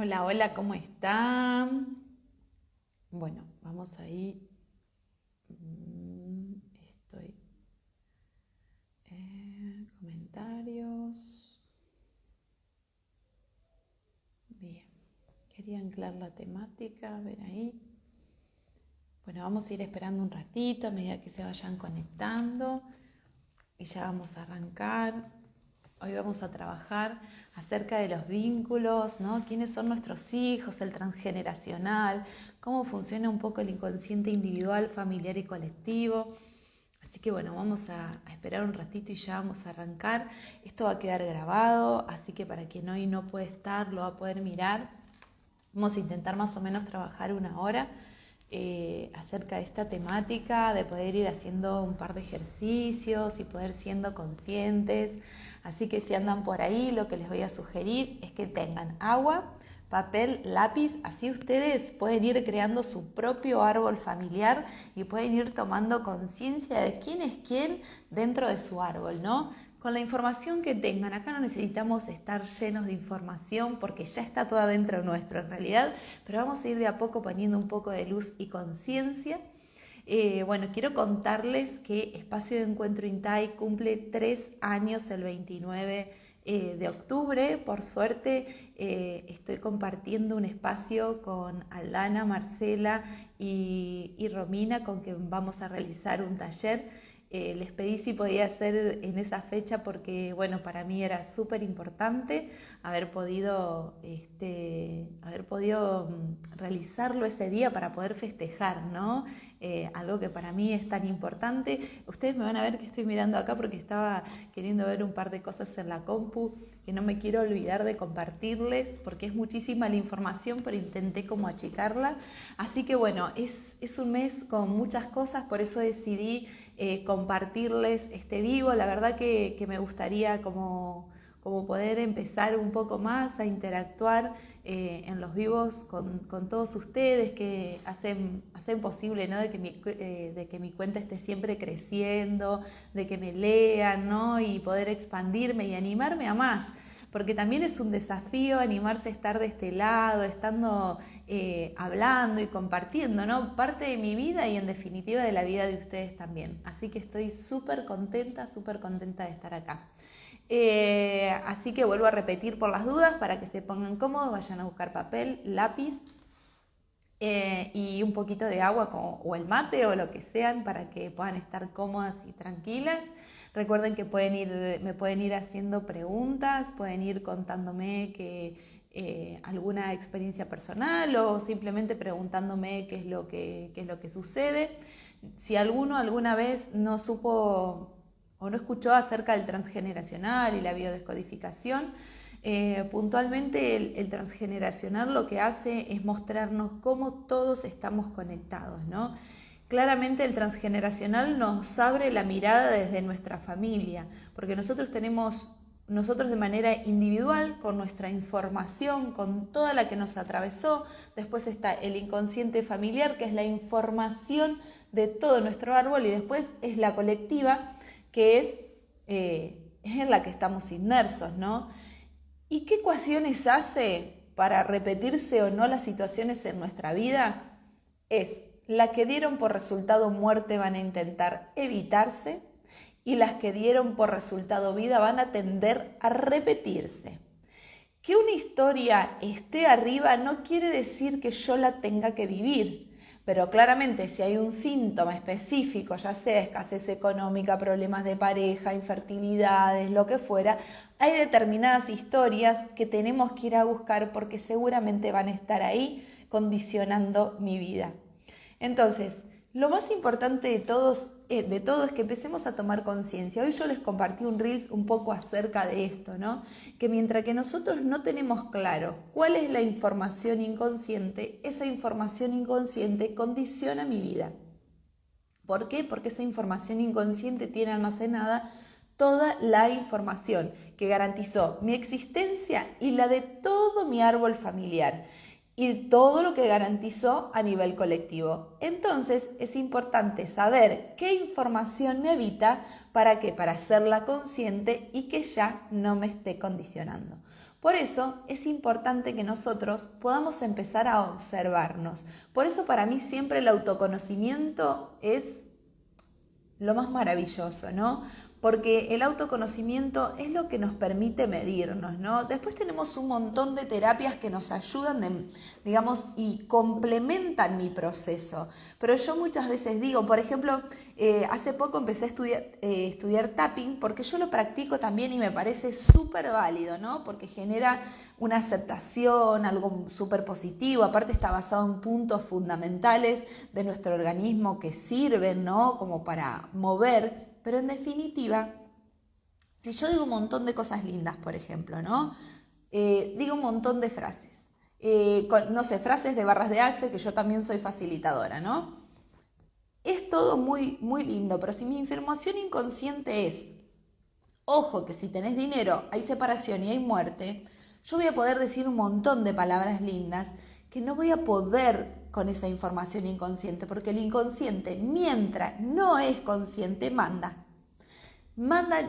Hola, hola, ¿cómo están? Bueno, vamos ahí. Estoy. Comentarios. Bien. Quería anclar la temática, a ver ahí. Bueno, vamos a ir esperando un ratito a medida que se vayan conectando. Y ya vamos a arrancar. Hoy vamos a trabajar acerca de los vínculos, ¿no? ¿Quiénes son nuestros hijos, el transgeneracional? ¿Cómo funciona un poco el inconsciente individual, familiar y colectivo? Así que bueno, vamos a esperar un ratito y ya vamos a arrancar. Esto va a quedar grabado, así que para quien hoy no puede estar, lo va a poder mirar. Vamos a intentar más o menos trabajar una hora acerca de esta temática, de poder ir haciendo un par de ejercicios y poder siendo conscientes. Así que si andan por ahí, lo que les voy a sugerir es que tengan agua, papel, lápiz, así ustedes pueden ir creando su propio árbol familiar y pueden ir tomando conciencia de quién es quién dentro de su árbol, ¿no? Con la información que tengan, acá no necesitamos estar llenos de información porque ya está toda dentro nuestro en realidad, pero vamos a ir de a poco poniendo un poco de luz y conciencia. Bueno, quiero contarles que Espacio de Encuentro INTAI cumple 3 años el 29 de octubre. Por suerte estoy compartiendo un espacio con Aldana, Marcela y Romina, con quien vamos a realizar un taller. Les pedí si podía ser en esa fecha porque, bueno, para mí era súper importante haber podido realizarlo ese día para poder festejar, ¿no? Algo que para mí es tan importante. Ustedes me van a ver que estoy mirando acá porque estaba queriendo ver un par de cosas en la compu que no me quiero olvidar de compartirles porque es muchísima la información, pero intenté como achicarla. Así que bueno, es un mes con muchas cosas, por eso decidí compartirles este vivo. La verdad que me gustaría como poder empezar un poco más a interactuar en los vivos con todos ustedes que hacen posible, ¿no? de que mi cuenta esté siempre creciendo, de que me lean, ¿no? Y poder expandirme y animarme a más, porque también es un desafío animarse a estar de este lado, estando hablando y compartiendo, ¿no? Parte de mi vida y en definitiva de la vida de ustedes también. Así que estoy súper contenta de estar acá. Así que vuelvo a repetir por las dudas para que se pongan cómodos, vayan a buscar papel, lápiz y un poquito de agua o el mate o lo que sean para que puedan estar cómodas y tranquilas. Recuerden que me pueden ir haciendo preguntas, pueden ir contándome alguna experiencia personal o simplemente preguntándome qué es lo que sucede. Si alguno alguna vez no supo o no escuchó acerca del transgeneracional y la biodescodificación, puntualmente el transgeneracional lo que hace es mostrarnos cómo todos estamos conectados, ¿no? Claramente el transgeneracional nos abre la mirada desde nuestra familia, porque nosotros de manera individual, con nuestra información, con toda la que nos atravesó, después está el inconsciente familiar, que es la información de todo nuestro árbol, y después es la colectiva, que es en la que estamos inmersos, ¿no? ¿Y qué ecuaciones hace para repetirse o no las situaciones en nuestra vida? Es las que dieron por resultado muerte van a intentar evitarse y las que dieron por resultado vida van a tender a repetirse. Que una historia esté arriba no quiere decir que yo la tenga que vivir, pero claramente si hay un síntoma específico, ya sea escasez económica, problemas de pareja, infertilidades, lo que fuera, hay determinadas historias que tenemos que ir a buscar porque seguramente van a estar ahí condicionando mi vida. Entonces, lo más importante de todo es que empecemos a tomar conciencia. Hoy yo les compartí un Reels un poco acerca de esto, ¿no? Que mientras que nosotros no tenemos claro cuál es la información inconsciente, esa información inconsciente condiciona mi vida. ¿Por qué? Porque esa información inconsciente tiene almacenada toda la información que garantizó mi existencia y la de todo mi árbol familiar y todo lo que garantizó a nivel colectivo. Entonces es importante saber qué información me habita para hacerla consciente y que ya no me esté condicionando. Por eso es importante que nosotros podamos empezar a observarnos. Por eso para mí siempre el autoconocimiento es lo más maravilloso, ¿no? Porque el autoconocimiento es lo que nos permite medirnos, ¿no? Después tenemos un montón de terapias que nos ayudan, digamos, y complementan mi proceso. Pero yo muchas veces digo, por ejemplo, hace poco empecé a estudiar tapping porque yo lo practico también y me parece súper válido, ¿no? Porque genera una aceptación, algo súper positivo. Aparte está basado en puntos fundamentales de nuestro organismo que sirven, ¿no? Como para mover. Pero en definitiva, si yo digo un montón de cosas lindas, por ejemplo, ¿no? Digo un montón de frases. No sé, frases de barras de Accel, que yo también soy facilitadora, ¿no? Es todo muy, muy lindo, pero si mi información inconsciente es, ojo, que si tenés dinero, hay separación y hay muerte, yo voy a poder decir un montón de palabras lindas que no voy a poder con esa información inconsciente, porque el inconsciente, mientras no es consciente, manda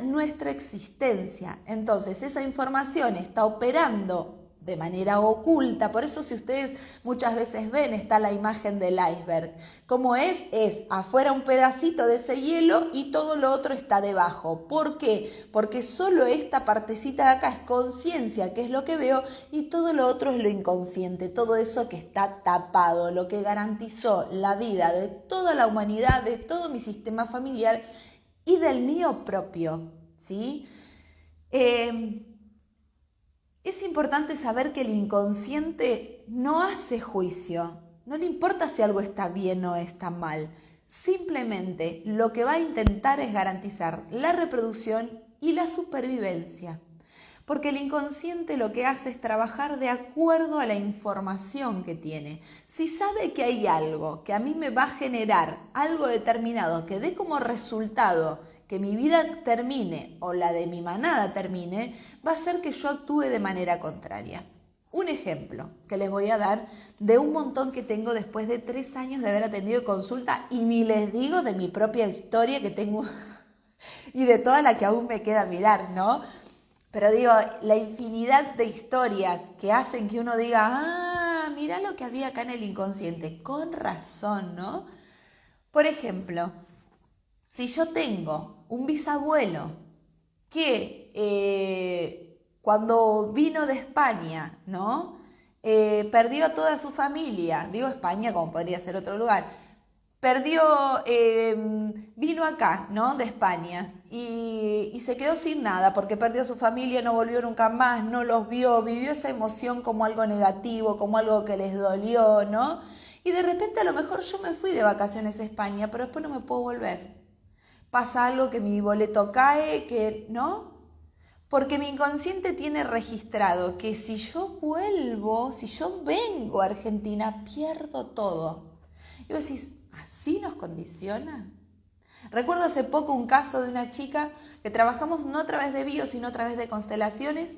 nuestra existencia. Entonces, esa información está operando de manera oculta. Por eso si ustedes muchas veces ven, está la imagen del iceberg. ¿Cómo es? Es afuera un pedacito de ese hielo y todo lo otro está debajo. ¿Por qué? Porque solo esta partecita de acá es conciencia, que es lo que veo, y todo lo otro es lo inconsciente, todo eso que está tapado, lo que garantizó la vida de toda la humanidad, de todo mi sistema familiar y del mío propio, ¿sí? Es importante saber que el inconsciente no hace juicio, no le importa si algo está bien o está mal, simplemente lo que va a intentar es garantizar la reproducción y la supervivencia. Porque el inconsciente lo que hace es trabajar de acuerdo a la información que tiene. Si sabe que hay algo que a mí me va a generar algo determinado, que dé como resultado que mi vida termine o la de mi manada termine, va a hacer que yo actúe de manera contraria. Un ejemplo que les voy a dar de un montón que tengo después de 3 años de haber atendido consulta, y ni les digo de mi propia historia que tengo y de toda la que aún me queda mirar, ¿no? Pero digo, la infinidad de historias que hacen que uno diga, mira lo que había acá en el inconsciente, con razón, ¿no? Por ejemplo, si yo tengo un bisabuelo que cuando vino de España, ¿no? Perdió a toda su familia, digo España como podría ser otro lugar, vino acá, ¿no? De España y se quedó sin nada porque perdió su familia, no volvió nunca más, no los vio, vivió esa emoción como algo negativo, como algo que les dolió, ¿no? Y de repente a lo mejor yo me fui de vacaciones a España, pero después no me puedo volver. Pasa algo que mi boleto cae, que, ¿no? Porque mi inconsciente tiene registrado que si yo vuelvo, si yo vengo a Argentina, pierdo todo. Y vos decís, ¿así nos condiciona? Recuerdo hace poco un caso de una chica que trabajamos no a través de bio, sino a través de constelaciones,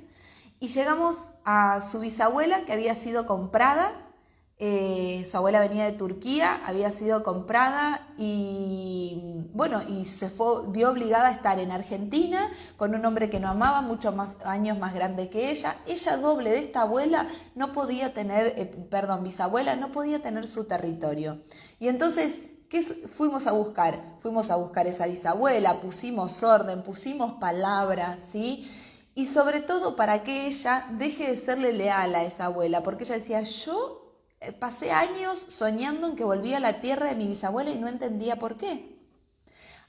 y llegamos a su bisabuela que había sido comprada. Su abuela venía de Turquía, había sido comprada y bueno, y vio obligada a estar en Argentina con un hombre que no amaba, muchos más años más grande que ella. Ella, doble de esta abuela, no podía tener, bisabuela, no podía tener su territorio. Y entonces, ¿qué fuimos a buscar? Fuimos a buscar esa bisabuela, pusimos orden, pusimos palabras, ¿sí? Y sobre todo para que ella deje de serle leal a esa abuela, porque ella decía, yo pasé años soñando en que volvía a la tierra de mi bisabuela y no entendía por qué.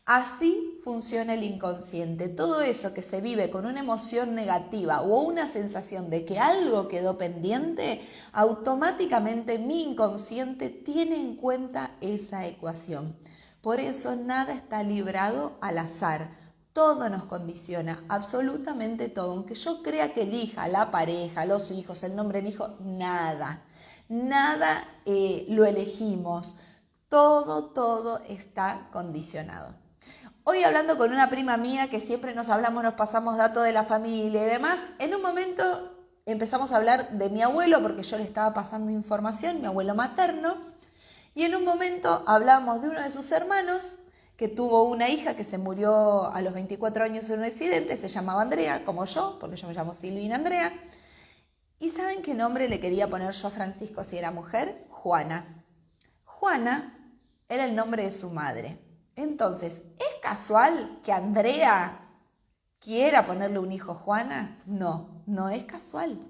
Así funciona el inconsciente. Todo eso que se vive con una emoción negativa o una sensación de que algo quedó pendiente, automáticamente mi inconsciente tiene en cuenta esa ecuación. Por eso nada está librado al azar. Todo nos condiciona, absolutamente todo. Aunque yo crea que elija la pareja, los hijos, el nombre de mi hijo, nada. Nada lo elegimos, todo está condicionado. Hoy hablando con una prima mía que siempre nos hablamos, nos pasamos datos de la familia y demás, en un momento empezamos a hablar de mi abuelo porque yo le estaba pasando información, mi abuelo materno, y en un momento hablamos de uno de sus hermanos que tuvo una hija que se murió a los 24 años en un accidente, se llamaba Andrea, como yo, porque yo me llamo Silvina Andrea. ¿Y saben qué nombre le quería poner yo a Francisco si era mujer? Juana. Juana era el nombre de su madre. Entonces, ¿es casual que Andrea quiera ponerle un hijo Juana? No, no es casual.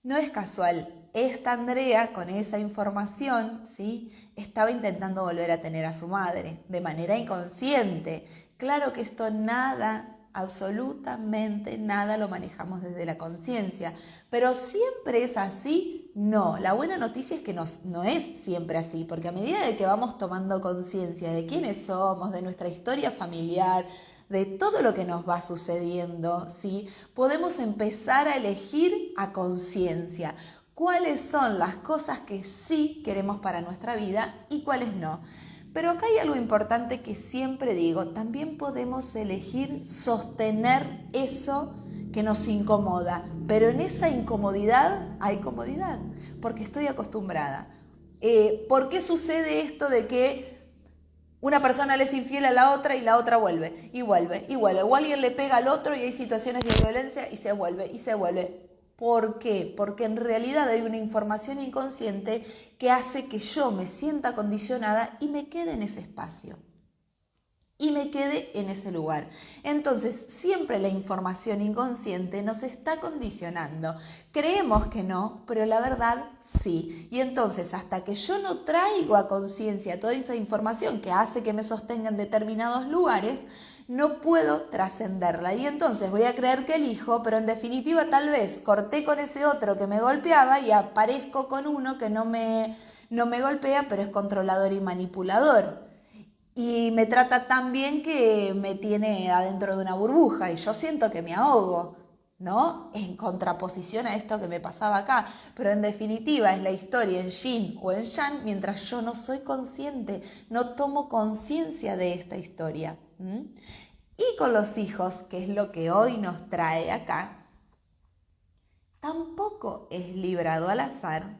No es casual. Esta Andrea, con esa información, ¿sí?, estaba intentando volver a tener a su madre de manera inconsciente. Claro que esto nada, absolutamente nada lo manejamos desde la conciencia. Pero ¿siempre es así? No. La buena noticia es que no es siempre así, porque a medida de que vamos tomando conciencia de quiénes somos, de nuestra historia familiar, de todo lo que nos va sucediendo, ¿sí?, podemos empezar a elegir a conciencia cuáles son las cosas que sí queremos para nuestra vida y cuáles no. Pero acá hay algo importante que siempre digo, también podemos elegir sostener eso que nos incomoda, pero en esa incomodidad hay comodidad, porque estoy acostumbrada. ¿Por qué sucede esto de que una persona le es infiel a la otra y la otra vuelve, y vuelve, y vuelve? O alguien le pega al otro y hay situaciones de violencia y se vuelve, y se vuelve. ¿Por qué? Porque en realidad hay una información inconsciente que hace que yo me sienta condicionada y me quede en ese espacio. Y me quede en ese lugar. Entonces, siempre la información inconsciente nos está condicionando. Creemos que no, pero la verdad sí. Y entonces, hasta que yo no traigo a conciencia toda esa información que hace que me sostenga en determinados lugares, no puedo trascenderla. Y entonces voy a creer que elijo, pero en definitiva tal vez corté con ese otro que me golpeaba y aparezco con uno que no me golpea, pero es controlador y manipulador. Y me trata tan bien que me tiene adentro de una burbuja y yo siento que me ahogo, ¿no? En contraposición a esto que me pasaba acá. Pero en definitiva es la historia en yin o en yang mientras yo no soy consciente, no tomo conciencia de esta historia. Y con los hijos, que es lo que hoy nos trae acá, tampoco es librado al azar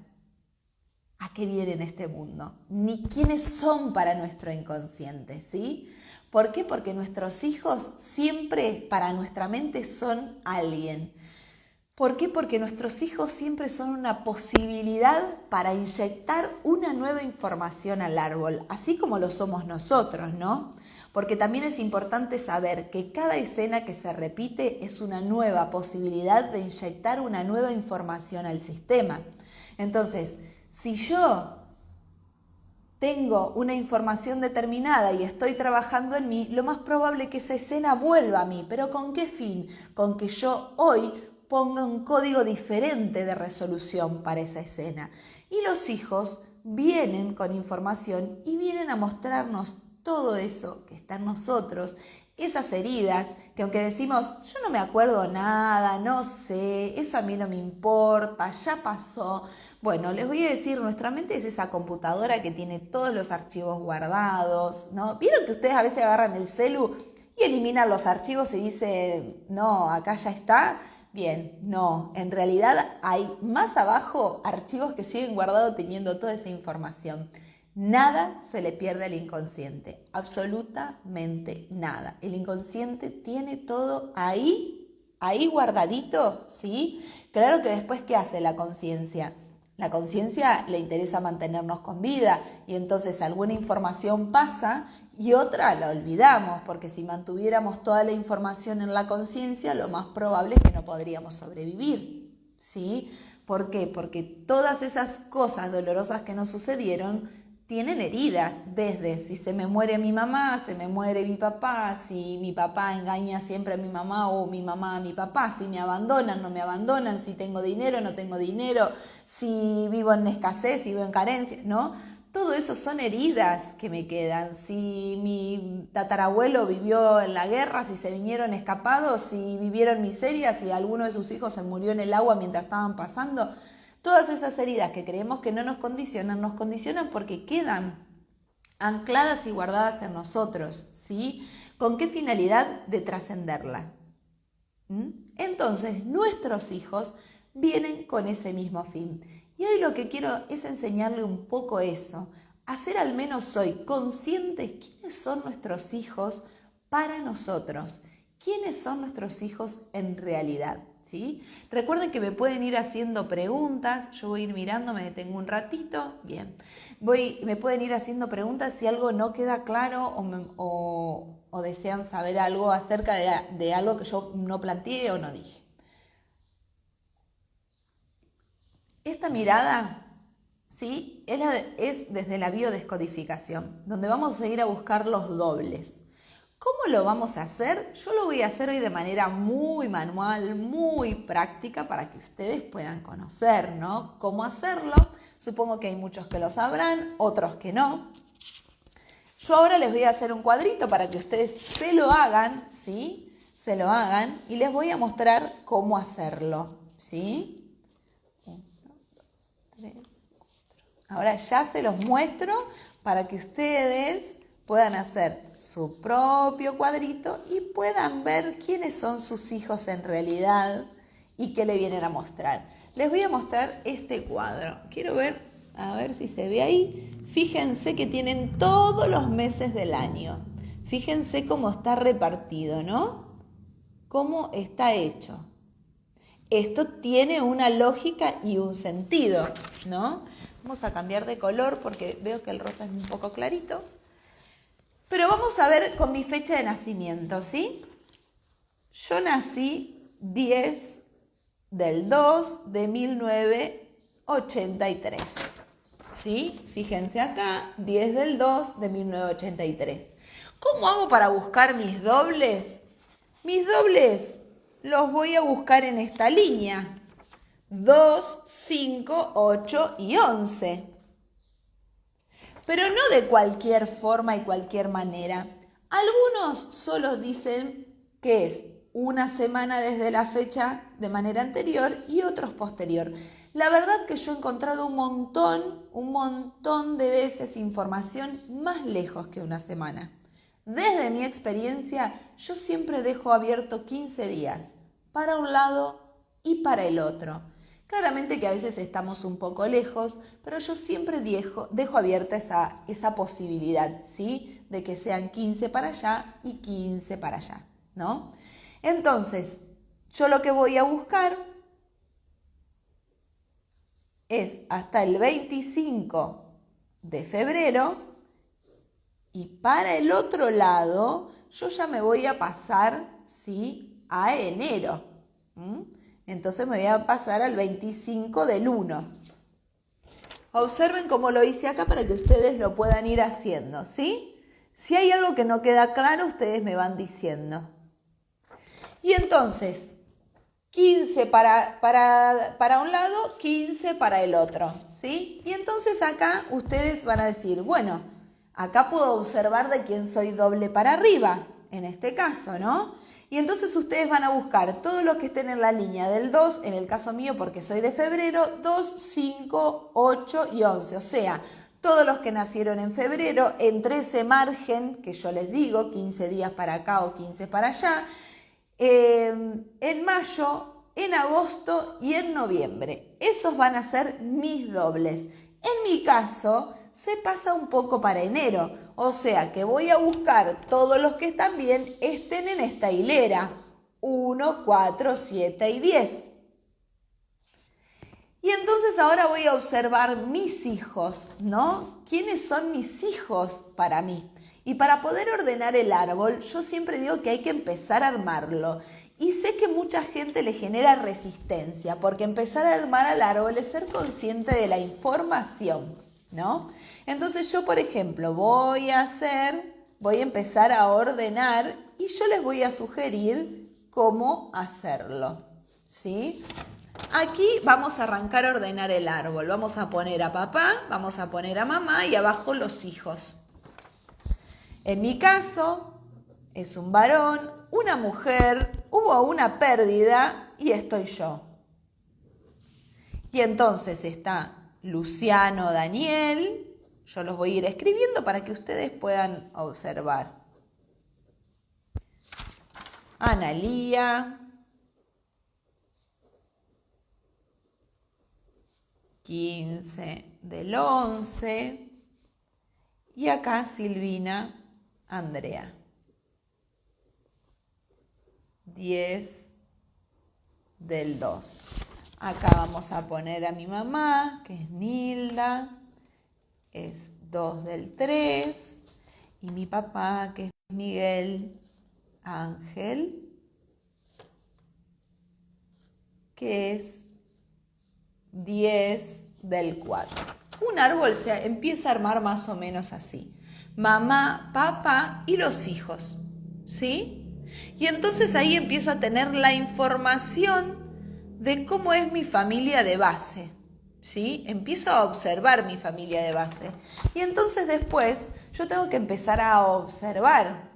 a qué viene en este mundo, ni quiénes son para nuestro inconsciente, ¿sí? ¿Por qué? Porque nuestros hijos siempre para nuestra mente son alguien. ¿Por qué? Porque nuestros hijos siempre son una posibilidad para inyectar una nueva información al árbol, así como lo somos nosotros, ¿no? Porque también es importante saber que cada escena que se repite es una nueva posibilidad de inyectar una nueva información al sistema. Entonces, si yo tengo una información determinada y estoy trabajando en mí, lo más probable es que esa escena vuelva a mí. ¿Pero con qué fin? Con que yo hoy ponga un código diferente de resolución para esa escena. Y los hijos vienen con información y vienen a mostrarnos todo eso que está en nosotros, esas heridas que aunque decimos, yo no me acuerdo nada, no sé, eso a mí no me importa, ya pasó. Bueno, les voy a decir, nuestra mente es esa computadora que tiene todos los archivos guardados, ¿no? ¿Vieron que ustedes a veces agarran el celu y eliminan los archivos y dicen, no, acá ya está? Bien, no, en realidad hay más abajo archivos que siguen guardados teniendo toda esa información. Nada se le pierde al inconsciente, absolutamente nada. El inconsciente tiene todo ahí guardadito, ¿sí? Claro que después, ¿qué hace la conciencia? La conciencia le interesa mantenernos con vida y entonces alguna información pasa y otra la olvidamos, porque si mantuviéramos toda la información en la conciencia, lo más probable es que no podríamos sobrevivir, ¿sí? ¿Por qué? Porque todas esas cosas dolorosas que nos sucedieron tienen heridas, desde si se me muere mi mamá, se me muere mi papá, si mi papá engaña siempre a mi mamá o mi mamá a mi papá, si me abandonan, no me abandonan, si tengo dinero, no tengo dinero, si vivo en escasez, si vivo en carencia, ¿no? Todo eso son heridas que me quedan. Si mi tatarabuelo vivió en la guerra, si se vinieron escapados, si vivieron miserias, si alguno de sus hijos se murió en el agua mientras estaban pasando. Todas esas heridas que creemos que no nos condicionan porque quedan ancladas y guardadas en nosotros, ¿sí? ¿Con qué finalidad? De trascenderla. Entonces, nuestros hijos vienen con ese mismo fin. Y hoy lo que quiero es enseñarle un poco eso, hacer al menos hoy conscientes quiénes son nuestros hijos para nosotros, quiénes son nuestros hijos en realidad. ¿sí? Recuerden que me pueden ir haciendo preguntas, yo voy a ir mirando, me detengo un ratito, bien. Me pueden ir haciendo preguntas si algo no queda claro o desean saber algo acerca de algo que yo no planteé o no dije. Esta mirada, ¿sí? Es desde la biodescodificación, donde vamos a ir a buscar los dobles. ¿Cómo lo vamos a hacer? Yo lo voy a hacer hoy de manera muy manual, muy práctica para que ustedes puedan conocer, ¿no? Cómo hacerlo. Supongo que hay muchos que lo sabrán, otros que no. Yo ahora les voy a hacer un cuadrito para que ustedes se lo hagan, ¿sí? Se lo hagan y les voy a mostrar cómo hacerlo, ¿sí? 1, 2, 3, 4. Ahora ya se los muestro para que ustedes puedan hacer su propio cuadrito y puedan ver quiénes son sus hijos en realidad y qué le vienen a mostrar. Les voy a mostrar este cuadro. Quiero ver, a ver si se ve ahí. Fíjense que tienen todos los meses del año. Fíjense cómo está repartido, ¿no? Cómo está hecho. Esto tiene una lógica y un sentido, ¿no? Vamos a cambiar de color porque veo que el rosa es un poco clarito. Pero vamos a ver con mi fecha de nacimiento, ¿sí? Yo nací 10 del 2 de 1983, ¿sí? Fíjense acá, 10 del 2 de 1983. ¿Cómo hago para buscar mis dobles? Mis dobles los voy a buscar en esta línea. 2, 5, 8 y 11. Pero no de cualquier forma y cualquier manera. Algunos solo dicen que es una semana desde la fecha de manera anterior y otros posterior. La verdad que yo he encontrado un montón de veces información más lejos que una semana. Desde mi experiencia, yo siempre dejo abierto 15 días, para un lado y para el otro. Claramente que a veces estamos un poco lejos, pero yo siempre dejo abierta esa posibilidad, ¿sí? De que sean 15 para allá y 15 para allá, ¿no? Entonces, yo lo que voy a buscar es hasta el 25 de febrero y para el otro lado yo ya me voy a pasar, ¿sí? A enero. Entonces me voy a pasar al 25 del 1. Observen cómo lo hice acá para que ustedes lo puedan ir haciendo, ¿sí? Si hay algo que no queda claro, ustedes me van diciendo. Y entonces, 15 para un lado, 15 para el otro, ¿sí? Y entonces acá ustedes van a decir, bueno, acá puedo observar de quién soy doble para arriba, en este caso, ¿no? Y entonces ustedes van a buscar todos los que estén en la línea del 2, en el caso mío porque soy de febrero, 2, 5, 8 y 11. O sea, todos los que nacieron en febrero, entre ese margen que yo les digo, 15 días para acá o 15 para allá, en mayo, en agosto y en noviembre. Esos van a ser mis dobles. En mi caso, se pasa un poco para enero, o sea que voy a buscar todos los que también estén en esta hilera, 1, 4, 7 y 10. Y entonces ahora voy a observar mis hijos, ¿no? ¿Quiénes son mis hijos para mí? Y para poder ordenar el árbol, yo siempre digo que hay que empezar a armarlo. Y sé que mucha gente le genera resistencia, porque empezar a armar al árbol es ser consciente de la información, ¿no? Entonces yo, por ejemplo, voy a empezar a ordenar y yo les voy a sugerir cómo hacerlo, ¿sí? Aquí vamos a arrancar a ordenar el árbol. Vamos a poner a papá, vamos a poner a mamá y abajo los hijos. En mi caso, es un varón, una mujer, hubo una pérdida y estoy yo. Y entonces está Luciano, Daniel. Yo los voy a ir escribiendo para que ustedes puedan observar. Analía. 15 del 11. Y acá Silvina, Andrea. 10 del 2. Acá vamos a poner a mi mamá, que es Nilda, es 2 del 3. Y mi papá, que es Miguel Ángel, que es 10 del 4. Un árbol se empieza a armar más o menos así. Mamá, papá y los hijos, ¿sí? Y entonces ahí empiezo a tener la información de cómo es mi familia de base, ¿sí? Empiezo a observar mi familia de base. Y entonces después yo tengo que empezar a observar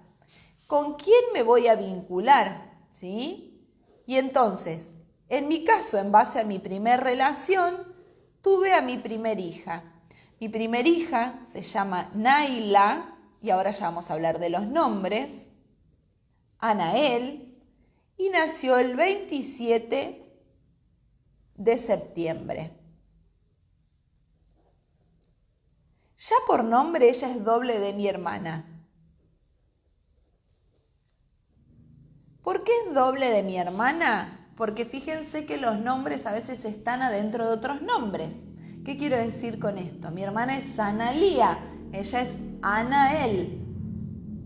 con quién me voy a vincular, ¿sí? Y entonces, en mi caso, en base a mi primer relación, tuve a mi primer hija. Mi primer hija se llama Naila, y ahora ya vamos a hablar de los nombres, Anael, y nació el 27 de septiembre. Ya por nombre ella es doble de mi hermana. ¿Por qué es doble de mi hermana? Porque fíjense que los nombres a veces están adentro de otros nombres. ¿Qué quiero decir con esto? Mi hermana es Analía, ella es Anael,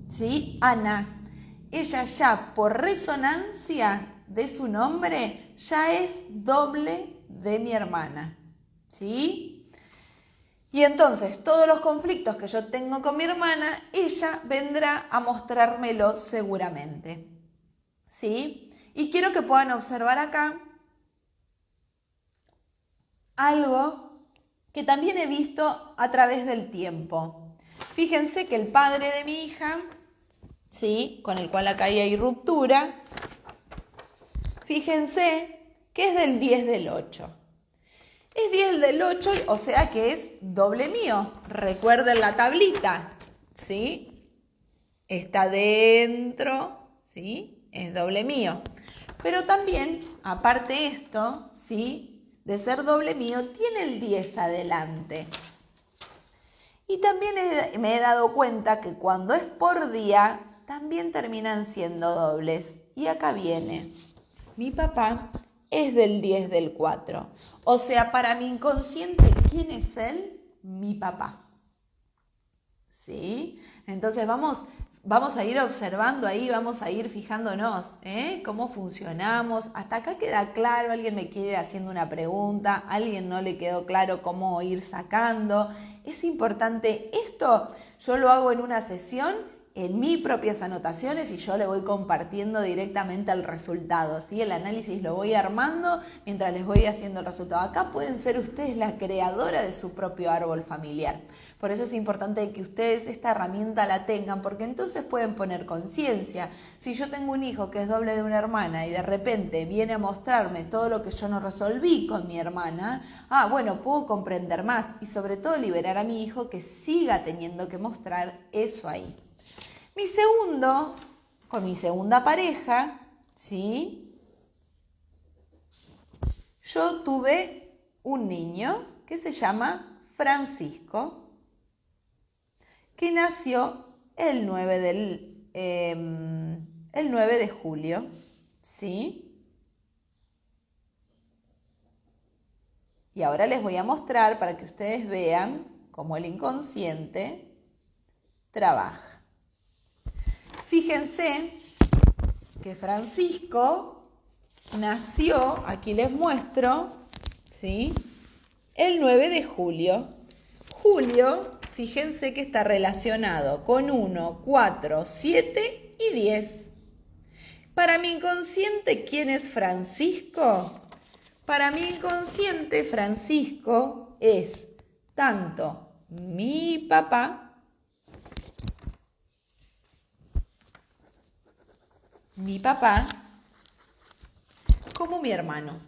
¿sí? Ana. Ella ya por resonancia de su nombre ya es doble de mi hermana, ¿sí? Y entonces todos los conflictos que yo tengo con mi hermana, ella vendrá a mostrármelo seguramente, ¿sí? Y quiero que puedan observar acá algo que también he visto a través del tiempo. Fíjense que el padre de mi hija, ¿sí? Con el cual acá hay ruptura, fíjense que es del 10 del 8. Es 10 del 8, o sea que es doble mío. Recuerden la tablita, ¿sí? Está dentro, ¿sí? Es doble mío. Pero también, aparte esto, ¿sí? De ser doble mío, tiene el 10 adelante. Y también me he dado cuenta que cuando es por día, también terminan siendo dobles. Y acá viene. Mi papá es del 10 del 4. O sea, para mi inconsciente, ¿quién es él? Mi papá. ¿Sí? Entonces vamos a ir observando ahí, vamos a ir fijándonos, cómo funcionamos. Hasta acá queda claro, alguien me quiere ir haciendo una pregunta, a alguien no le quedó claro cómo ir sacando. Es importante, esto yo lo hago en una sesión, en mis propias anotaciones y yo le voy compartiendo directamente el resultado, ¿sí? El análisis lo voy armando mientras les voy haciendo el resultado. Acá pueden ser ustedes la creadora de su propio árbol familiar. Por eso es importante que ustedes esta herramienta la tengan, porque entonces pueden poner conciencia. Si yo tengo un hijo que es doble de una hermana y de repente viene a mostrarme todo lo que yo no resolví con mi hermana, bueno, puedo comprender más y sobre todo liberar a mi hijo que siga teniendo que mostrar eso ahí. Con mi segunda pareja, ¿sí? Yo tuve un niño que se llama Francisco, que nació el 9 de julio, ¿sí? Y ahora les voy a mostrar para que ustedes vean cómo el inconsciente trabaja. Fíjense que Francisco nació, aquí les muestro, ¿sí? El 9 de julio. Julio, fíjense que está relacionado con 1, 4, 7 y 10. Para mi inconsciente, ¿quién es Francisco? Para mi inconsciente, Francisco es tanto mi papá, como mi hermano,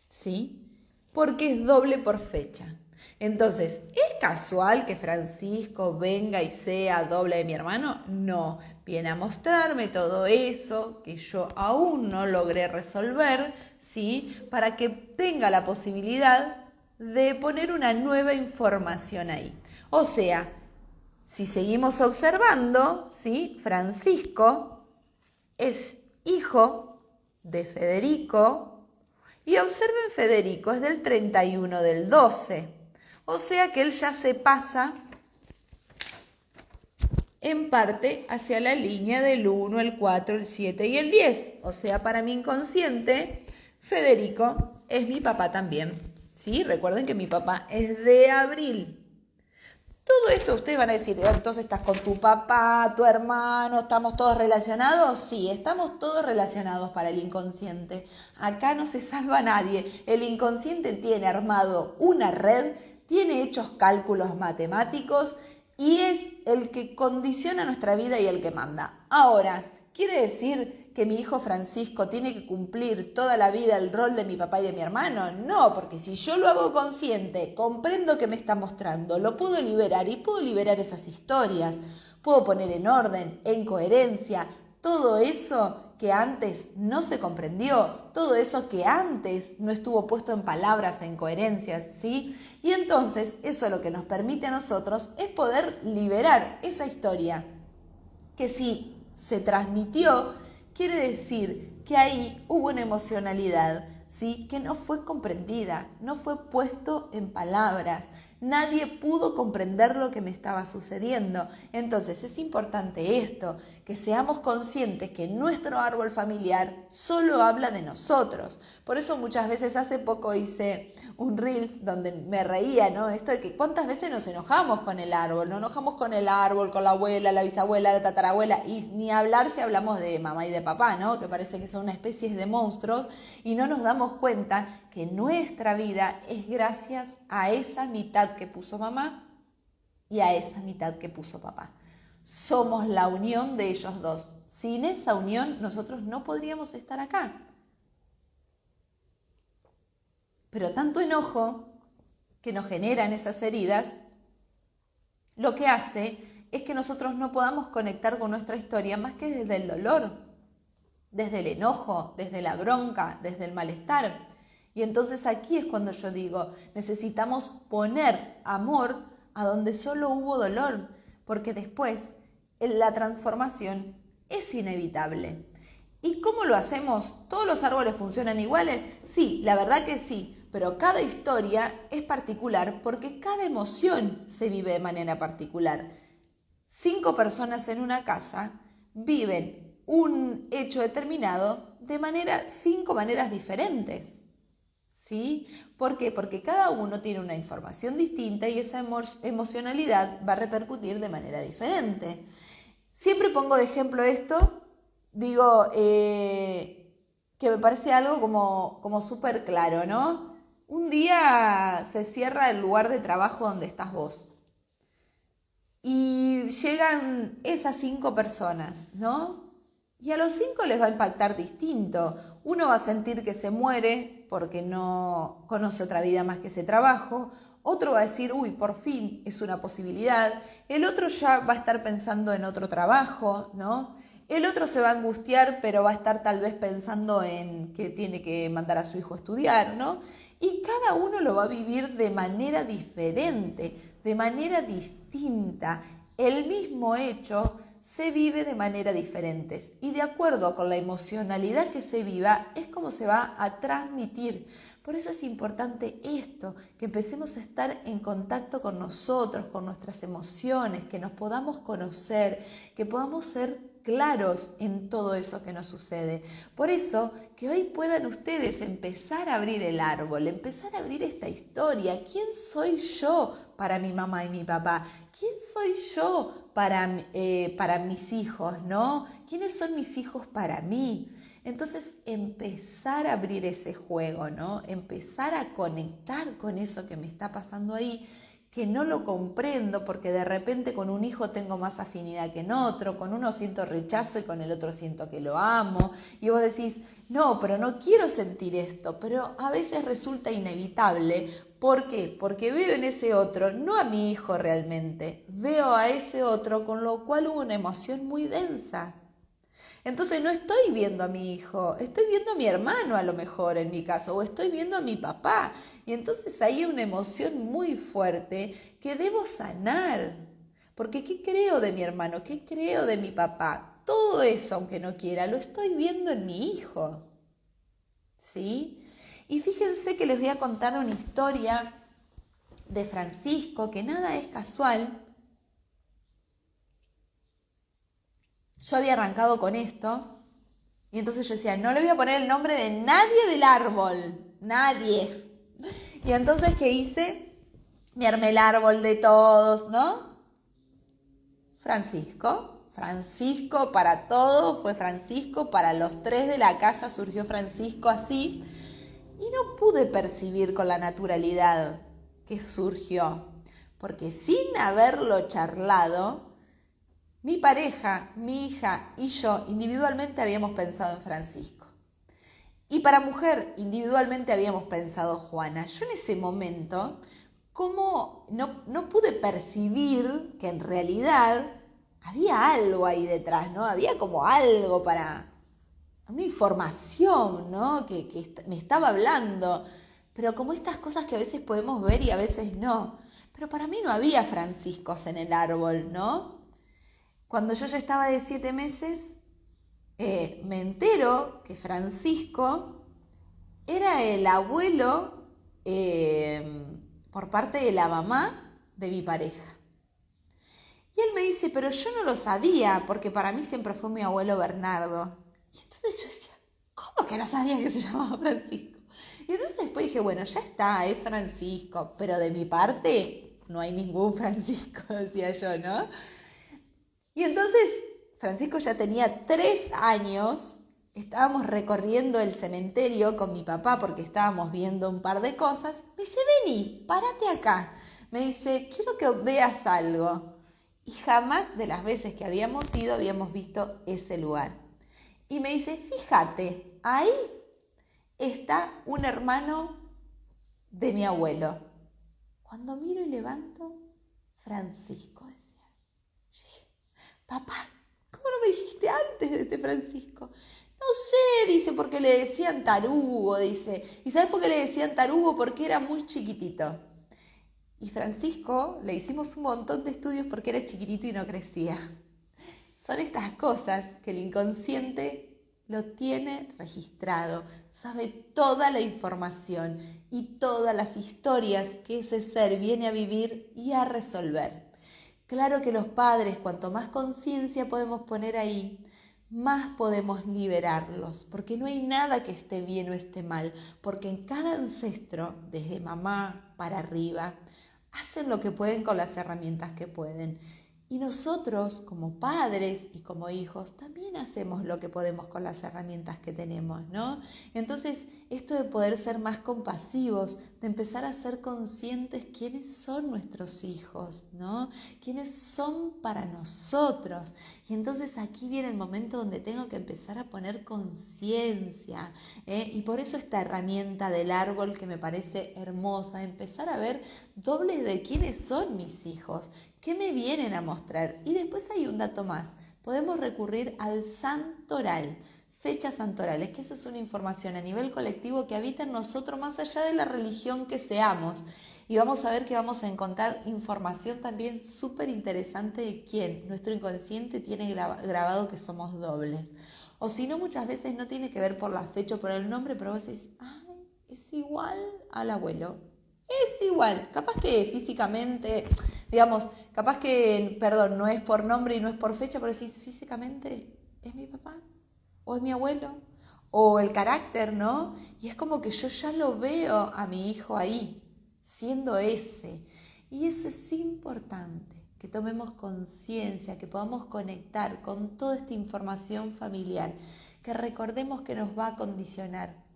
¿sí? Porque es doble por fecha. Entonces, ¿es casual que Francisco venga y sea doble de mi hermano? No, viene a mostrarme todo eso que yo aún no logré resolver, ¿sí? Para que tenga la posibilidad de poner una nueva información ahí. O sea, si seguimos observando, ¿sí? Francisco es hijo de Federico, Y observen, Federico es del 31 del 12. O sea que él ya se pasa en parte hacia la línea del 1, el 4, el 7 y el 10. O sea, para mi inconsciente, Federico es mi papá también. ¿Sí? Recuerden que mi papá es de abril. Todo esto ustedes van a decir, entonces estás con tu papá, tu hermano, ¿estamos todos relacionados? Sí, estamos todos relacionados para el inconsciente. Acá no se salva nadie. El inconsciente tiene armado una red, tiene hechos cálculos matemáticos y es el que condiciona nuestra vida y el que manda. Ahora, ¿quiere decir que mi hijo Francisco tiene que cumplir toda la vida el rol de mi papá y de mi hermano? No, porque si yo lo hago consciente, comprendo que me está mostrando, lo puedo liberar y puedo liberar esas historias, puedo poner en orden, en coherencia, todo eso que antes no se comprendió, todo eso que antes no estuvo puesto en palabras, en coherencias, ¿sí? Y entonces eso lo que nos permite a nosotros es poder liberar esa historia que si se transmitió, quiere decir que ahí hubo una emocionalidad, ¿sí? Que no fue comprendida, no fue puesto en palabras. Nadie pudo comprender lo que me estaba sucediendo. Entonces es importante esto, que seamos conscientes que nuestro árbol familiar solo habla de nosotros. Por eso muchas veces hace poco hice un Reels donde me reía, ¿no? Esto de que cuántas veces nos enojamos con el árbol, nos enojamos con el árbol, con la abuela, la bisabuela, la tatarabuela, y ni hablar si hablamos de mamá y de papá, ¿no? Que parece que son una especie de monstruos y no nos damos cuenta que nuestra vida es gracias a esa mitad que puso mamá y a esa mitad que puso papá. Somos la unión de ellos dos. Sin esa unión nosotros no podríamos estar acá. Pero tanto enojo que nos generan esas heridas, lo que hace es que nosotros no podamos conectar con nuestra historia más que desde el dolor, desde el enojo, desde la bronca, desde el malestar. Y entonces aquí es cuando yo digo, necesitamos poner amor a donde solo hubo dolor, porque después la transformación es inevitable. ¿Y cómo lo hacemos? ¿Todos los árboles funcionan iguales? Sí, la verdad que sí, pero cada historia es particular porque cada emoción se vive de manera particular. 5 personas en una casa viven un hecho determinado de 5 maneras diferentes. ¿Sí? ¿Por qué? Porque cada uno tiene una información distinta y esa emocionalidad va a repercutir de manera diferente. Siempre pongo de ejemplo esto, digo que me parece algo como súper claro, ¿no? Un día se cierra el lugar de trabajo donde estás vos y llegan esas 5 personas, ¿no? Y a los 5 les va a impactar distinto. Uno va a sentir que se muere porque no conoce otra vida más que ese trabajo. Otro va a decir, uy, por fin es una posibilidad. El otro ya va a estar pensando en otro trabajo, ¿no? El otro se va a angustiar, pero va a estar tal vez pensando en que tiene que mandar a su hijo a estudiar, ¿no? Y cada uno lo va a vivir de manera diferente, de manera distinta. El mismo hecho se vive de manera diferente y de acuerdo con la emocionalidad que se viva es como se va a transmitir. Por eso es importante esto, que empecemos a estar en contacto con nosotros, con nuestras emociones, que nos podamos conocer, que podamos ser claros en todo eso que nos sucede. Por eso, que hoy puedan ustedes empezar a abrir el árbol, empezar a abrir esta historia. ¿Quién soy yo para mi mamá y mi papá? ¿Quién soy yo para mis hijos, no? ¿Quiénes son mis hijos para mí? Entonces, empezar a abrir ese juego, ¿no? Empezar a conectar con eso que me está pasando ahí, que no lo comprendo porque de repente con un hijo tengo más afinidad que en otro, con uno siento rechazo y con el otro siento que lo amo. Y vos decís, no, pero no quiero sentir esto, pero a veces resulta inevitable. ¿Por qué? Porque veo en ese otro, no a mi hijo realmente, veo a ese otro, con lo cual hubo una emoción muy densa. Entonces no estoy viendo a mi hijo, estoy viendo a mi hermano a lo mejor en mi caso, o estoy viendo a mi papá. Y entonces ahí hay una emoción muy fuerte que debo sanar. Porque ¿qué creo de mi hermano? ¿Qué creo de mi papá? Todo eso, aunque no quiera, lo estoy viendo en mi hijo. ¿Sí? Y fíjense que les voy a contar una historia de Francisco, que nada es casual. Yo había arrancado con esto, y entonces yo decía, no le voy a poner el nombre de nadie del árbol, nadie. Y entonces, ¿qué hice? Me armé el árbol de todos, ¿no? Francisco para todos fue Francisco, para los 3 de la casa surgió Francisco así, y no pude percibir con la naturalidad que surgió, porque sin haberlo charlado, mi pareja, mi hija y yo individualmente habíamos pensado en Francisco. Y para mujer, individualmente habíamos pensado Juana. Yo en ese momento, como no pude percibir que en realidad había algo ahí detrás, ¿no? Había como algo para, una información, ¿no? Que me estaba hablando. Pero como estas cosas que a veces podemos ver y a veces no. Pero para mí no había Franciscos en el árbol, ¿no? Cuando yo ya estaba de 7 meses, me entero que Francisco era el abuelo por parte de la mamá de mi pareja. Y él me dice, pero yo no lo sabía, porque para mí siempre fue mi abuelo Bernardo. Y entonces yo decía, ¿cómo que no sabía que se llamaba Francisco? Y entonces después dije, bueno, ya está, es Francisco, pero de mi parte no hay ningún Francisco, decía yo, ¿no? Y entonces Francisco ya tenía 3 años, estábamos recorriendo el cementerio con mi papá porque estábamos viendo un par de cosas. Me dice, vení, párate acá. Me dice, quiero que veas algo. Y jamás de las veces que habíamos ido habíamos visto ese lugar. Y me dice, fíjate, ahí está un hermano de mi abuelo. Cuando miro y levanto, Francisco, decía. Papá, ¿cómo no me dijiste antes de este Francisco? No sé, dice, porque le decían tarugo, dice. ¿Y sabes por qué le decían tarugo? Porque era muy chiquitito. Y Francisco le hicimos un montón de estudios porque era chiquitito y no crecía. Son estas cosas que el inconsciente lo tiene registrado, sabe toda la información y todas las historias que ese ser viene a vivir y a resolver. Claro que los padres, cuanto más conciencia podemos poner ahí, más podemos liberarlos, porque no hay nada que esté bien o esté mal, porque en cada ancestro, desde mamá para arriba, hacen lo que pueden con las herramientas que pueden. Y nosotros, como padres y como hijos, también hacemos lo que podemos con las herramientas que tenemos, ¿no? Entonces, esto de poder ser más compasivos, de empezar a ser conscientes quiénes son nuestros hijos, ¿no? Quiénes son para nosotros. Y entonces aquí viene el momento donde tengo que empezar a poner conciencia, ¿eh? Y por eso esta herramienta del árbol que me parece hermosa, empezar a ver dobles de quiénes son mis hijos. ¿Qué me vienen a mostrar? Y después hay un dato más. Podemos recurrir al santoral, fechas santorales, que esa es una información a nivel colectivo que habita en nosotros más allá de la religión que seamos. Y vamos a ver que vamos a encontrar información también súper interesante de quién. Nuestro inconsciente tiene grabado que somos dobles. O si no, muchas veces no tiene que ver por la fecha o por el nombre, pero vos decís, ay, es igual al abuelo. Es igual, capaz que físicamente, digamos, capaz que, perdón, no es por nombre y no es por fecha, pero sí, físicamente es mi papá, o es mi abuelo, o el carácter, ¿no? Y es como que yo ya lo veo a mi hijo ahí, siendo ese. Y eso es importante, que tomemos conciencia, que podamos conectar con toda esta información familiar, que recordemos que nos va a condicionar.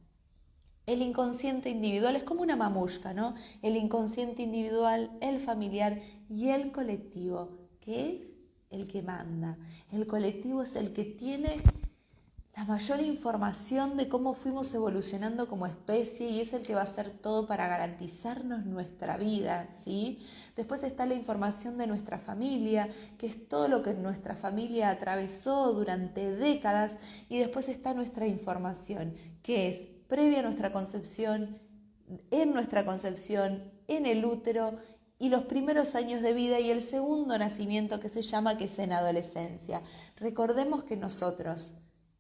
El inconsciente individual es como una mamushka, ¿no? El inconsciente individual, el familiar y el colectivo, que es el que manda. El colectivo es el que tiene la mayor información de cómo fuimos evolucionando como especie y es el que va a hacer todo para garantizarnos nuestra vida, ¿sí? Después está la información de nuestra familia, que es todo lo que nuestra familia atravesó durante décadas, y después está nuestra información, que es previa a nuestra concepción, en el útero y los primeros años de vida y el segundo nacimiento que se llama, que es en adolescencia. Recordemos que nosotros,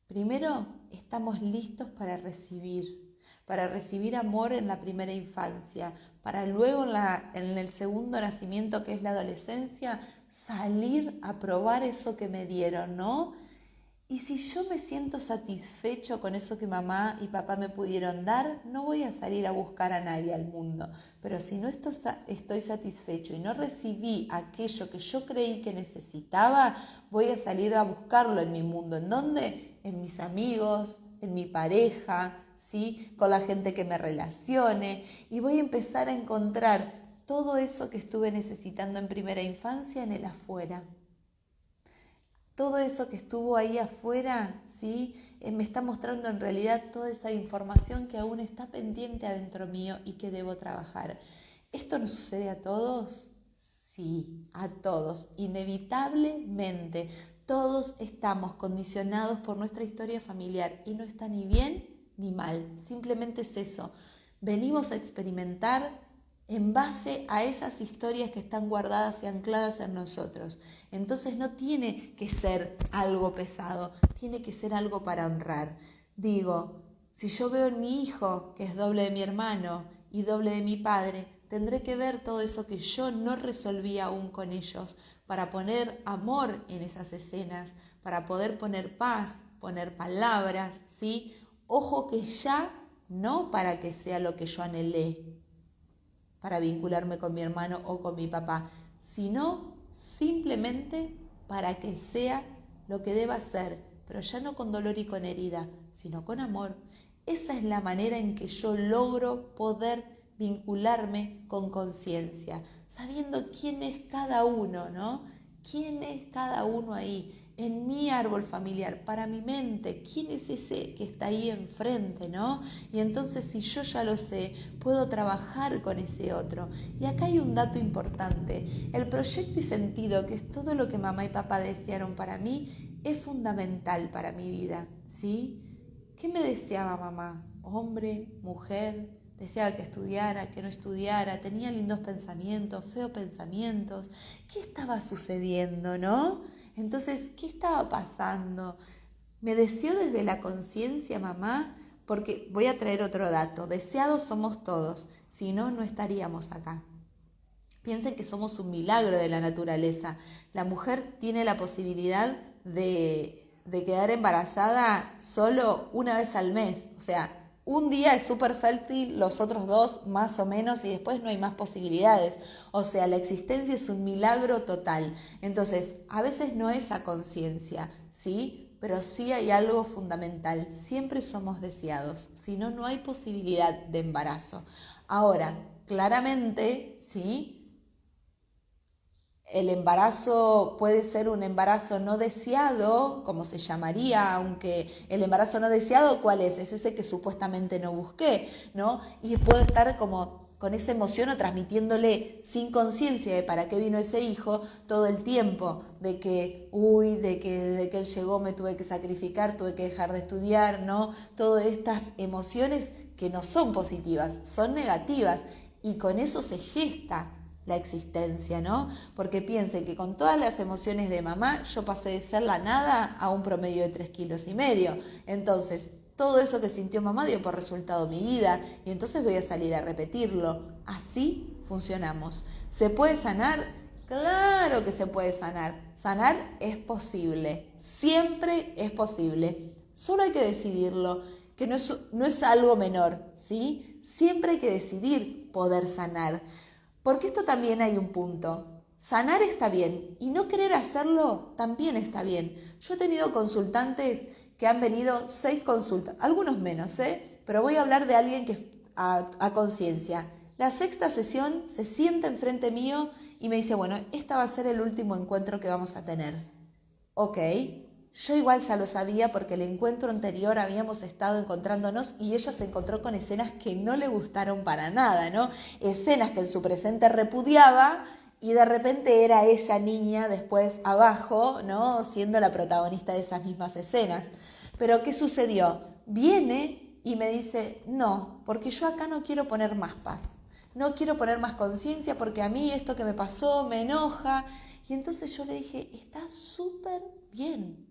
primero, estamos listos para recibir. para recibir amor en la primera infancia, para luego en el segundo nacimiento, que es la adolescencia, salir a probar eso que me dieron, ¿no? Y si yo me siento satisfecho con eso que mamá y papá me pudieron dar, no voy a salir a buscar a nadie al mundo. Pero si no estoy satisfecho y no recibí aquello que yo creí que necesitaba, voy a salir a buscarlo en mi mundo. ¿En dónde? En mis amigos, en mi pareja, ¿sí? Con la gente que me relacione. Y voy a empezar a encontrar todo eso que estuve necesitando en primera infancia en el afuera. Todo eso que estuvo ahí afuera, ¿sí? Me está mostrando en realidad toda esa información que aún está pendiente adentro mío y que debo trabajar. ¿Esto nos sucede a todos? Sí, a todos. Inevitablemente, todos estamos condicionados por nuestra historia familiar y no está ni bien ni mal. Simplemente es eso. Venimos a experimentar en base a esas historias que están guardadas y ancladas en nosotros. Entonces no tiene que ser algo pesado, tiene que ser algo para honrar. Digo, si yo veo en mi hijo, que es doble de mi hermano y doble de mi padre, tendré que ver todo eso que yo no resolví aún con ellos, para poner amor en esas escenas, para poder poner paz, poner palabras, ¿sí? Ojo que ya no para que sea lo que yo anhelé, para vincularme con mi hermano o con mi papá, sino simplemente para que sea lo que deba ser, pero ya no con dolor y con herida, sino con amor. Esa es la manera en que yo logro poder vincularme con conciencia, sabiendo quién es cada uno, ¿no? ¿Quién es cada uno ahí? En mi árbol familiar, para mi mente, ¿quién es ese que está ahí enfrente, no? Y entonces si yo ya lo sé, puedo trabajar con ese otro. Y acá hay un dato importante. El proyecto y sentido, que es todo lo que mamá y papá desearon para mí, es fundamental para mi vida, ¿sí? ¿Qué me deseaba mamá? Hombre, mujer, deseaba que estudiara, que no estudiara, tenía lindos pensamientos, feos pensamientos. ¿Qué estaba sucediendo, no? Entonces, ¿qué estaba pasando? ¿Me deseó desde la conciencia, mamá? Porque voy a traer otro dato. Deseados somos todos, si no, no estaríamos acá. Piensen que somos un milagro de la naturaleza. La mujer tiene la posibilidad de quedar embarazada solo una vez al mes. O sea, un día es súper fértil, los otros dos más o menos, y después no hay más posibilidades. O sea, la existencia es un milagro total. Entonces, a veces no es a conciencia, ¿sí? Pero sí hay algo fundamental. Siempre somos deseados. Si no, no hay posibilidad de embarazo. Ahora, claramente, ¿sí? El embarazo puede ser un embarazo no deseado, como se llamaría, aunque el embarazo no deseado, ¿cuál es? Es ese que supuestamente no busqué, ¿no? Y puedo estar como con esa emoción o transmitiéndole sin conciencia de para qué vino ese hijo todo el tiempo, de que, de que él llegó me tuve que sacrificar, tuve que dejar de estudiar, ¿no? Todas estas emociones que no son positivas, son negativas, y con eso se gesta la existencia, ¿no? Porque piensen que con todas las emociones de mamá, yo pasé de ser la nada a un promedio de 3,5 kilos. Entonces, todo eso que sintió mamá dio por resultado mi vida, y entonces voy a salir a repetirlo. Así funcionamos. ¿Se puede sanar? Claro que se puede sanar. Sanar es posible. Siempre es posible. Solo hay que decidirlo, que no es algo menor, ¿sí? Siempre hay que decidir poder sanar. Porque esto también hay un punto. Sanar está bien y no querer hacerlo también está bien. Yo he tenido consultantes que han venido 6 consultas, algunos menos, pero voy a hablar de alguien que a conciencia. La 6ª sesión se sienta enfrente mío y me dice, bueno, esta va a ser el último encuentro que vamos a tener. Ok, yo igual ya lo sabía porque el encuentro anterior habíamos estado encontrándonos y ella se encontró con escenas que no le gustaron para nada, ¿no? Escenas que en su presente repudiaba y de repente era ella niña después abajo, ¿no? Siendo la protagonista de esas mismas escenas. Pero ¿qué sucedió? Viene y me dice, no, porque yo acá no quiero poner más paz. No quiero poner más conciencia porque a mí esto que me pasó me enoja. Y entonces yo le dije, está súper bien,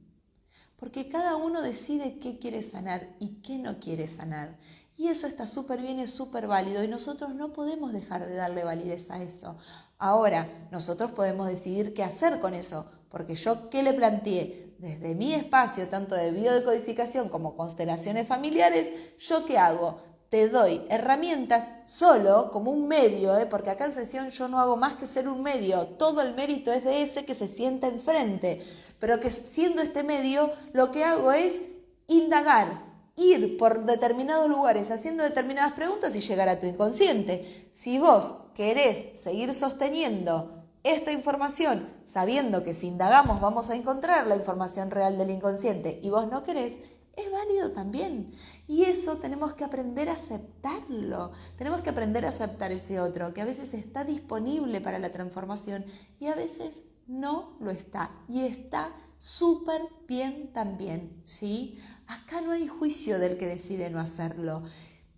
porque cada uno decide qué quiere sanar y qué no quiere sanar. Y eso está súper bien, es súper válido y nosotros no podemos dejar de darle validez a eso. Ahora, nosotros podemos decidir qué hacer con eso, porque yo, ¿qué le planteé? Desde mi espacio, tanto de biodecodificación como constelaciones familiares, ¿yo qué hago? Te doy herramientas solo como un medio, porque acá en sesión yo no hago más que ser un medio, todo el mérito es de ese que se sienta enfrente, pero que siendo este medio lo que hago es indagar, ir por determinados lugares haciendo determinadas preguntas y llegar a tu inconsciente. Si vos querés seguir sosteniendo esta información sabiendo que si indagamos vamos a encontrar la información real del inconsciente y vos no querés, es válido también. Y eso tenemos que aprender a aceptarlo. Tenemos que aprender a aceptar ese otro que a veces está disponible para la transformación y a veces no lo está. Y está súper bien también, ¿sí? Acá no hay juicio del que decide no hacerlo.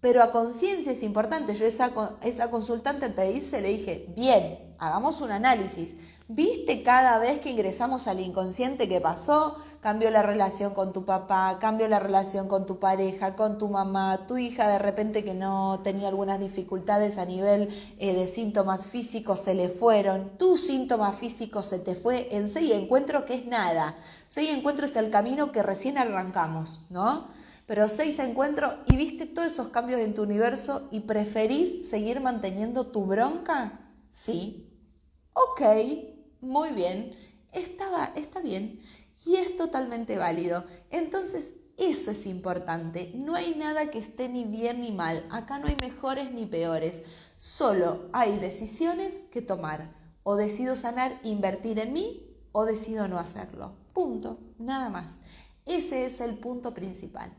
Pero a conciencia es importante. Yo esa consultante le dije, bien, hagamos un análisis. ¿Viste cada vez que ingresamos al inconsciente qué pasó? Cambió la relación con tu papá, cambió la relación con tu pareja, con tu mamá, tu hija de repente que no tenía algunas dificultades a nivel de síntomas físicos se le fueron, tus síntomas físicos se te fue en 6 encuentros que es nada. 6 encuentros es el camino que recién arrancamos, ¿no? Pero 6 encuentros y viste todos esos cambios en tu universo y preferís seguir manteniendo tu bronca, sí. Ok, muy bien, está bien y es totalmente válido. Entonces, eso es importante. No hay nada que esté ni bien ni mal. Acá no hay mejores ni peores. Solo hay decisiones que tomar. O decido sanar, invertir en mí, o decido no hacerlo. Punto, nada más. Ese es el punto principal.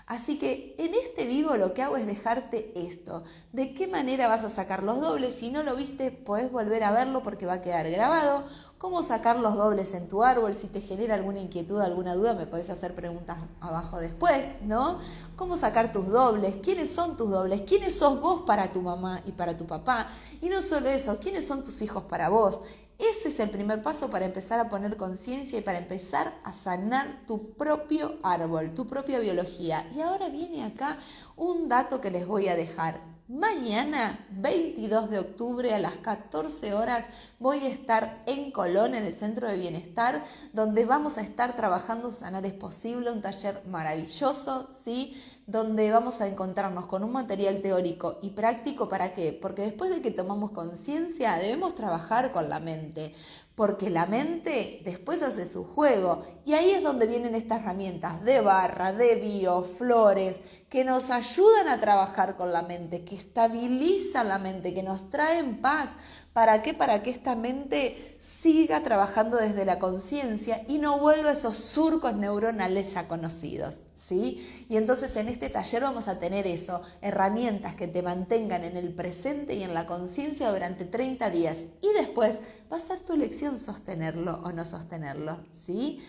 Así que en este vivo lo que hago es dejarte esto. ¿De qué manera vas a sacar los dobles? Si no lo viste, podés volver a verlo porque va a quedar grabado. ¿Cómo sacar los dobles en tu árbol? Si te genera alguna inquietud, alguna duda, me podés hacer preguntas abajo después, ¿no? ¿Cómo sacar tus dobles? ¿Quiénes son tus dobles? ¿Quiénes sos vos para tu mamá y para tu papá? Y no solo eso, ¿quiénes son tus hijos para vos? Ese es el primer paso para empezar a poner conciencia y para empezar a sanar tu propio árbol, tu propia biología. Y ahora viene acá un dato que les voy a dejar. Mañana, 22 de octubre a las 14 horas, voy a estar en Colón, en el Centro de Bienestar, donde vamos a estar trabajando Sanar es Posible, un taller maravilloso, ¿sí? Donde vamos a encontrarnos con un material teórico y práctico. ¿Para qué? Porque después de que tomamos conciencia, debemos trabajar con la mente. Porque la mente después hace su juego y ahí es donde vienen estas herramientas de barra, de bio, flores, que nos ayudan a trabajar con la mente, que estabilizan la mente, que nos traen paz. ¿Para qué? Para que esta mente siga trabajando desde la conciencia y no vuelva a esos surcos neuronales ya conocidos, ¿sí? Y entonces en este taller vamos a tener eso, herramientas que te mantengan en el presente y en la conciencia durante 30 días. Y después va a ser tu elección sostenerlo o no sostenerlo, ¿sí?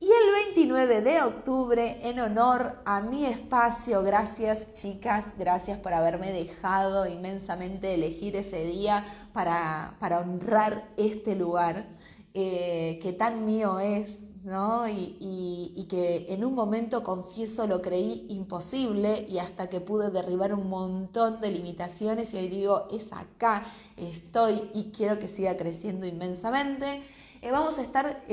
Y el 29 de octubre, en honor a mi espacio, gracias chicas, gracias por haberme dejado inmensamente elegir ese día para honrar este lugar que tan mío es, ¿no? Y que en un momento, confieso, lo creí imposible y hasta que pude derribar un montón de limitaciones y hoy digo, es acá, estoy y quiero que siga creciendo inmensamente. Vamos a estar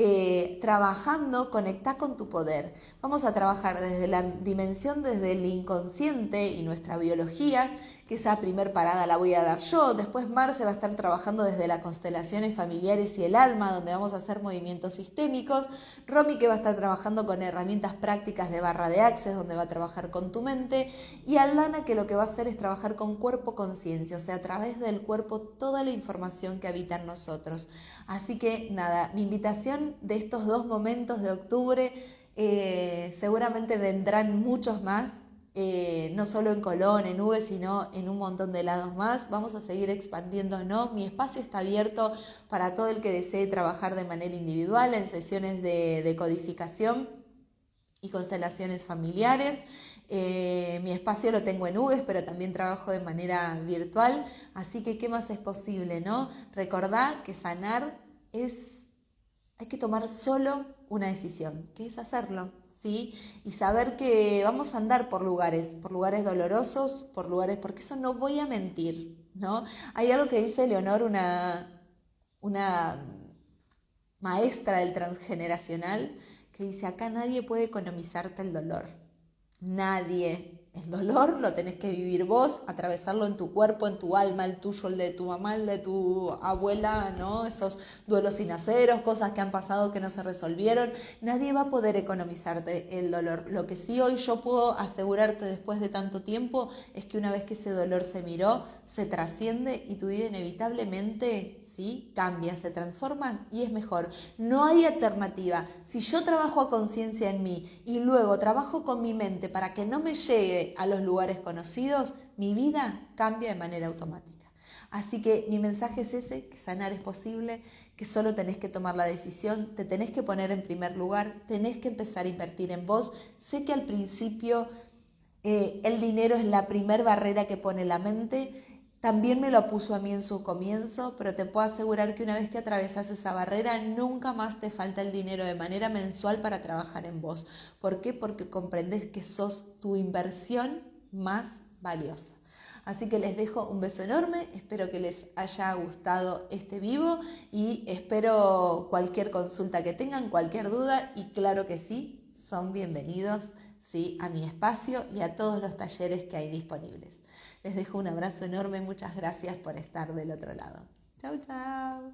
trabajando, conectá con tu poder. Vamos a trabajar desde la dimensión, desde el inconsciente y nuestra biología, que esa primer parada la voy a dar yo. Después Marce va a estar trabajando desde las constelaciones familiares y el alma, donde vamos a hacer movimientos sistémicos. Romy que va a estar trabajando con herramientas prácticas de barra de Access, donde va a trabajar con tu mente. Y Aldana que lo que va a hacer es trabajar con cuerpo-conciencia, o sea, a través del cuerpo toda la información que habita en nosotros. Así que nada, mi invitación de estos 2 momentos de octubre, seguramente vendrán muchos más. No solo en Colón, en Uve, sino en un montón de lados más. Vamos a seguir expandiéndonos. Mi espacio está abierto para todo el que desee trabajar de manera individual en sesiones de codificación y constelaciones familiares. Mi espacio lo tengo en UGES, pero también trabajo de manera virtual. Así que, ¿qué más es posible, no? Recordá que sanar hay que tomar solo una decisión, que es hacerlo. ¿sí? Y saber que vamos a andar por lugares dolorosos, por lugares, porque eso no voy a mentir, ¿no? Hay algo que dice Leonor, una maestra del transgeneracional, que dice, acá nadie puede economizarte el dolor. Nadie. El dolor lo tenés que vivir vos, atravesarlo en tu cuerpo, en tu alma, el tuyo, el de tu mamá, el de tu abuela, ¿no? Esos duelos sin aceros, cosas que han pasado que no se resolvieron. Nadie va a poder economizarte el dolor. Lo que sí hoy yo puedo asegurarte después de tanto tiempo es que una vez que ese dolor se miró, se trasciende y tu vida inevitablemente, ¿sí?, cambia, se transforma y es mejor. No hay alternativa. Si yo trabajo a conciencia en mí y luego trabajo con mi mente para que no me llegue a los lugares conocidos, mi vida cambia de manera automática. Así que mi mensaje es ese, que sanar es posible, que solo tenés que tomar la decisión, te tenés que poner en primer lugar, tenés que empezar a invertir en vos. Sé que al principio el dinero es la primer barrera que pone la mente. También me lo puso a mí en su comienzo, pero te puedo asegurar que una vez que atravesas esa barrera, nunca más te falta el dinero de manera mensual para trabajar en vos. ¿Por qué? Porque comprendes que sos tu inversión más valiosa. Así que les dejo un beso enorme, espero que les haya gustado este vivo y espero cualquier consulta que tengan, cualquier duda, y claro que sí, son bienvenidos, ¿sí?, a mi espacio y a todos los talleres que hay disponibles. Les dejo un abrazo enorme, muchas gracias por estar del otro lado. Chau, chau.